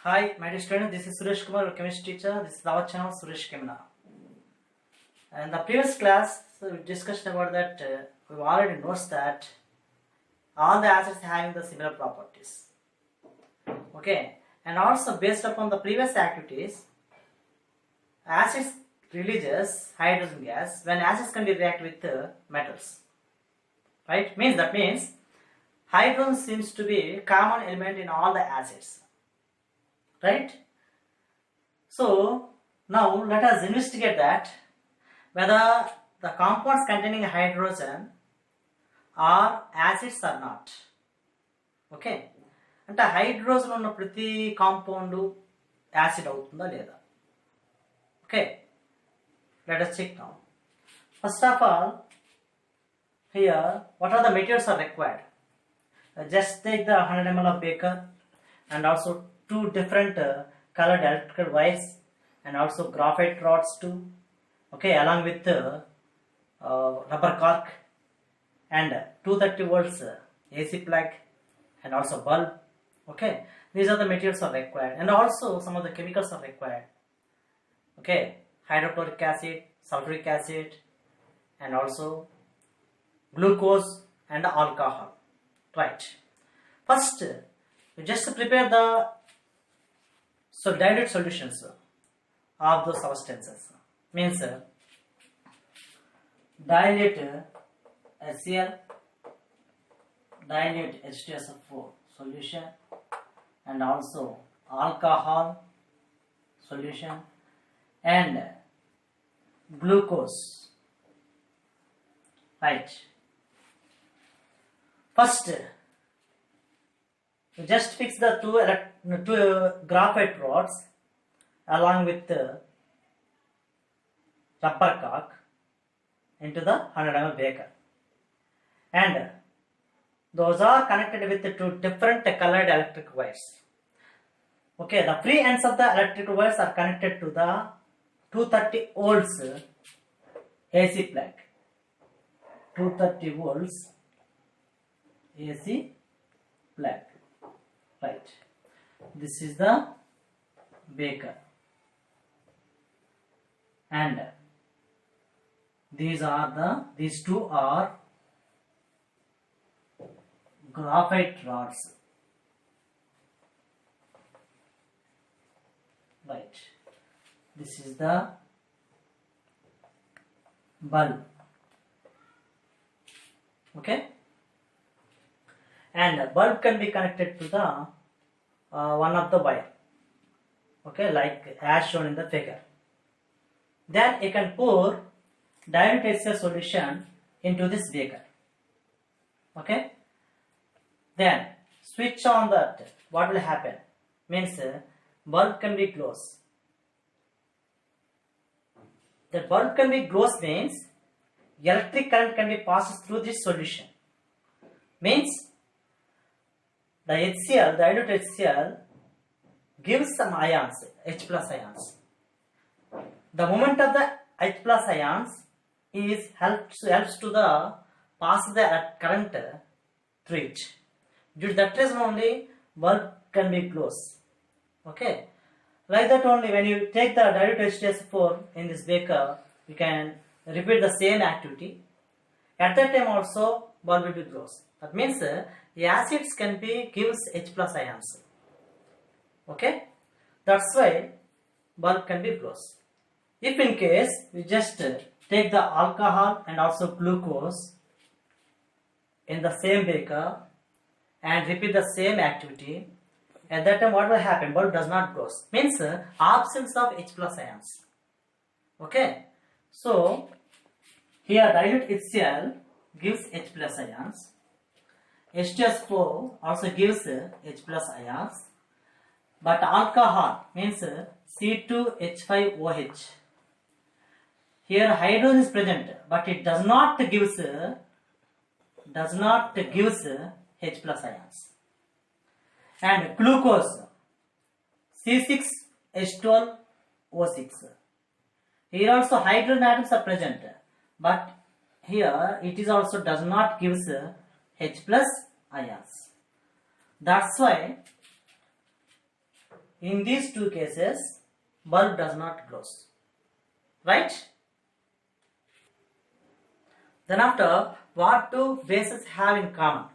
Hi, my dear student. This is Suresh Kumar, your chemistry teacher. This is our channel, Suresh Kemina. And the previous class, we discussed about that. We've already noticed that all the acids having the similar properties. Okay, and also based upon the previous activities, acids releases hydrogen gas when acids can be react with metals. Right? That means hydrogen seems to be a common element in all the acids. Right? So now let us investigate that whether the compounds containing hydrogen are acids or not. Okay, అంటే hydrogen ఉన్న ప్రతి compound acid అవుతుందా లేదా? Okay, let us check now. First of all, here what are the materials are required? Just take the 100 ml of beaker and also two different colored electrical wires and also graphite rods too. Okay, along with rubber cork and 230 volts AC plug and also bulb. Okay, these are the materials are required, and also some of the chemicals are required. Okay, hydrochloric acid, sulfuric acid, and also glucose and alcohol. Right. First, we just prepare the dilute solutions of those substances. Means dilute HCl, dilute H2SO4 solution, and also alcohol solution and glucose. Right. First, just fix the two graphite rods along with the rubber cork into the 100 ml beaker, and those are connected with the two different colored electric wires. Okay, the free ends of the electric wires are connected to the 230 volts AC plug. 230 volts AC plug. Right. This is the beaker, and these two are graphite rods. Right. This is the bulb. Okay, and bulb can be connected to the one of the wire. Okay, like as shown in the figure. Then you can pour dilute HCl solution into this beaker. Okay, then switch on that. What will happen? Bulb can be closed. The bulb can be closed means electric current can be passed through this solution. The HCl, dilute HCl, gives some ions, H plus ions. The movement of the H plus ions helps to the pass the current through it. Due to that reason only bulb can be closed. Okay, like that only when you take the dilute H2SO4 in this beaker, you can repeat the same activity. At that time also bulb will be closed. That means the acids can be gives H plus ions. Okay, that's why bulb can be closed. If in case we just take the alcohol and also glucose in the same beaker and repeat the same activity, at that time what will happen? Bulb does not close. Absence of H plus ions. Okay, so here dilute HCl gives H plus ions. H2SO4 also gives H plus ions, but alcohol C2H5OH. Here hydrogen is present, but it does not gives H plus ions. And glucose C6H12O6. Here also hydrogen atoms are present, but here it is also does not gives H plus ions. That's why in these two cases, bulb does not glow. Right? Then after, what do bases have in common?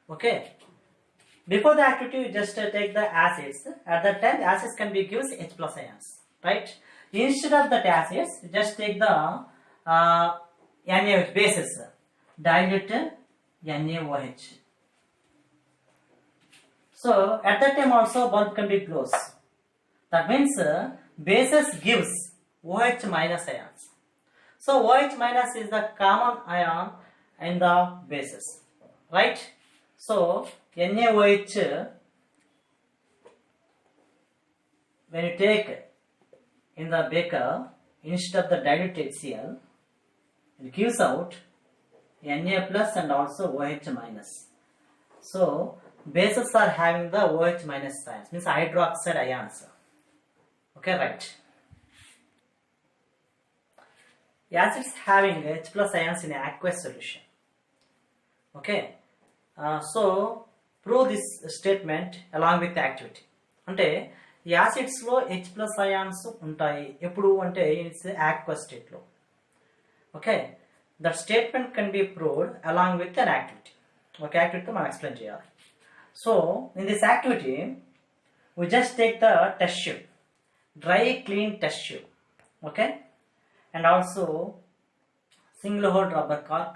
Okay. Before the activity, you just take the acids. At that time, the acids can be given H plus ions. Right? Instead of that acids, you just take the NaOH bases. Dilute NaOH. So at that time also bulb can be glows. That means bases gives OH minus ions. So OH minus is the common ion in the bases, right? So NaOH, when you take in the beaker instead of the dilute HCl, it gives out Na plus and also OH minus. So bases are having the OH minus ions, means hydroxide ions. Okay, right. Acids having H plus ions in aqueous solution. Okay. So prove this statement along with the activity. అంటే ఈ acids లో H plus ions ఉంటాయి ఎప్పుడు అంటే it's aqueous state లో. Okay. That statement can be proved along with an activity. Okay, activity మనం explain చేయాలి. So in this activity, we just take the test tube, dry clean test tube, okay, and also single hole rubber cork,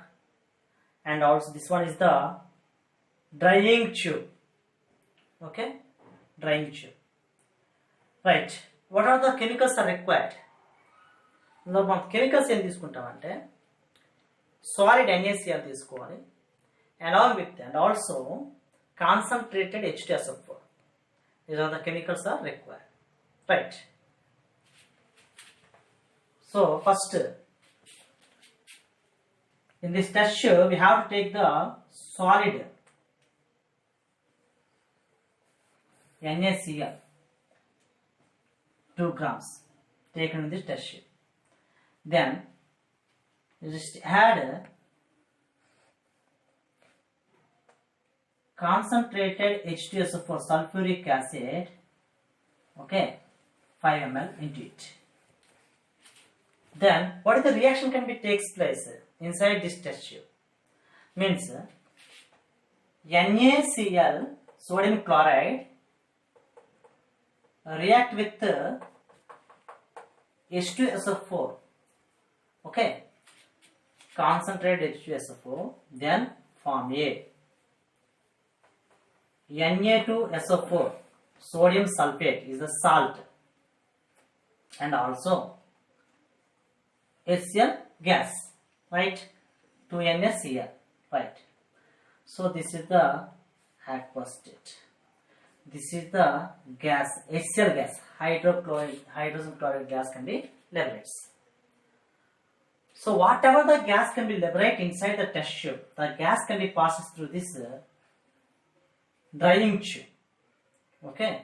and also this one is the drying tube, okay, drying tube. Right, what are the chemicals are required? ఇందులో మనం chemicals ఏం తీసుకుంటామంటే solid NaCl తీసుకోవాలి, along with and also concentrated H2SO4. These are the chemicals are required. Right. So first, in this test tube, we have to take the solid NaCl 2 grams taken in this test tube. Then you just add concentrated H2SO4 sulfuric acid, okay, 5 ml into it. Then what is the reaction can be takes place inside this test tube? Means NaCl, sodium chloride, react with H2SO4, okay, concentrated H2SO4, then form A. Na2SO4, sodium sulfate is the salt, and also HCl gas, right, 2NaCl, right. So this is the aqueous state. This is the gas, HCl gas, hydrogen chloride gas can be liberated. So whatever the gas can be liberated inside the test tube, the gas can be passes through this drying tube. Okay.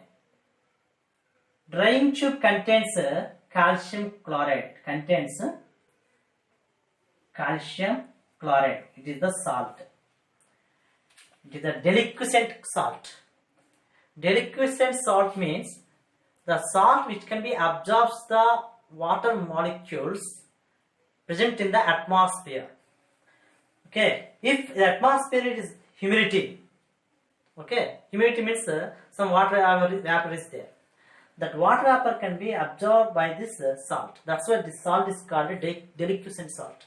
Drying tube contains calcium chloride. It is the salt. It is a deliquescent salt. Deliquescent salt means the salt which can be absorbs the water molecules present in the atmosphere. Okay. If the atmosphere is humidity, okay, humidity means some water vapor is there. That water vapor can be absorbed by this salt. That's why this salt is called a deliquescent salt.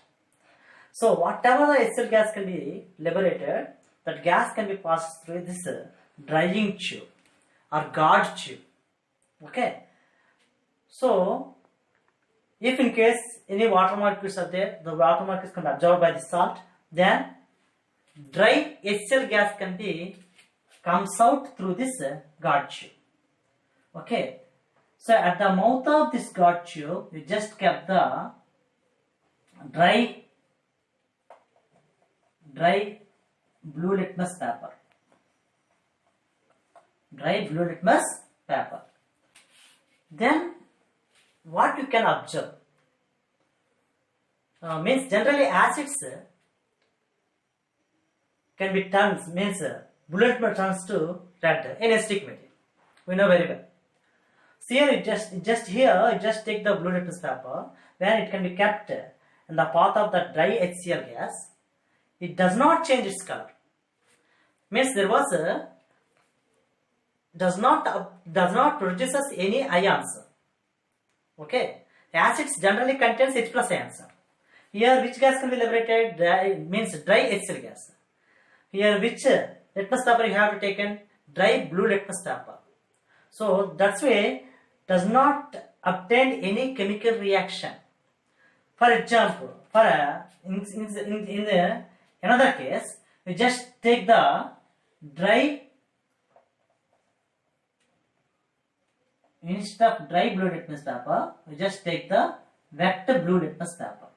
So whatever the HCl gas can be liberated, that gas can be passed through this drying tube or guard tube. Okay. So if in case any water molecules are there, the water molecules can be absorbed by the salt, then dry HCl gas can be comes out through this guard tube. Okay. So at the mouth of this guard tube, we just kept the dry blue litmus paper. Dry blue litmus paper. Then what you can observe? Means generally acids can be turned, means blue litmus turns to red in acidic medium. We know very well. So here you just take the blue litmus paper where it can be kept in the path of the dry HCl gas. It does not change its color. Means there was a does not produces any ions. Okay, acids generally contains H plus ions. Here which gas can be liberated? Means dry HCl gas. Here which litmus paper you have to taken? Dry blue litmus paper. So that's why does not obtain any chemical reaction. For example, in the another case, we just take the dry, instead of dry blue litmus paper, we just take the wet blue litmus paper.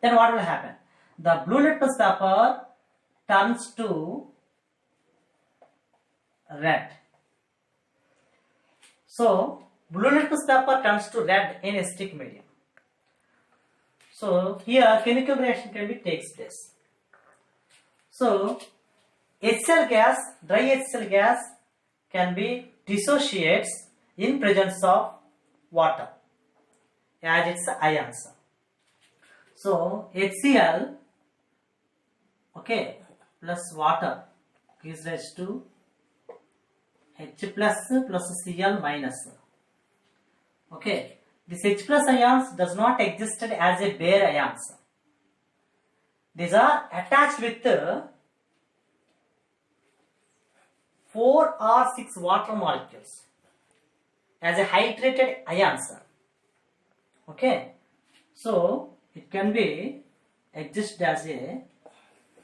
Then what will happen? The blue litmus paper turns to red. So blue litmus paper turns to red in acidic medium. So here chemical reaction can be takes place. So HCl gas, dry HCl gas can be dissociates in presence of water as its ions. So HCl, okay, plus water gives rise to H plus Cl minus. Okay, this H plus ions does not exist as a bare ions. These are attached with 4 or 6 water molecules as a hydrated ions. Okay, so it can be exist as a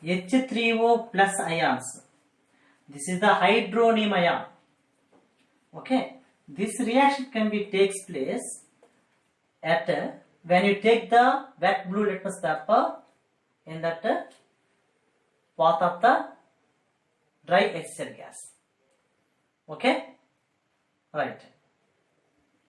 H3O plus ions. This is the hydronium ion. Okay, this reaction can be takes place at when you take the wet blue litmus paper in that path of the dry HCl gas. Okay, right.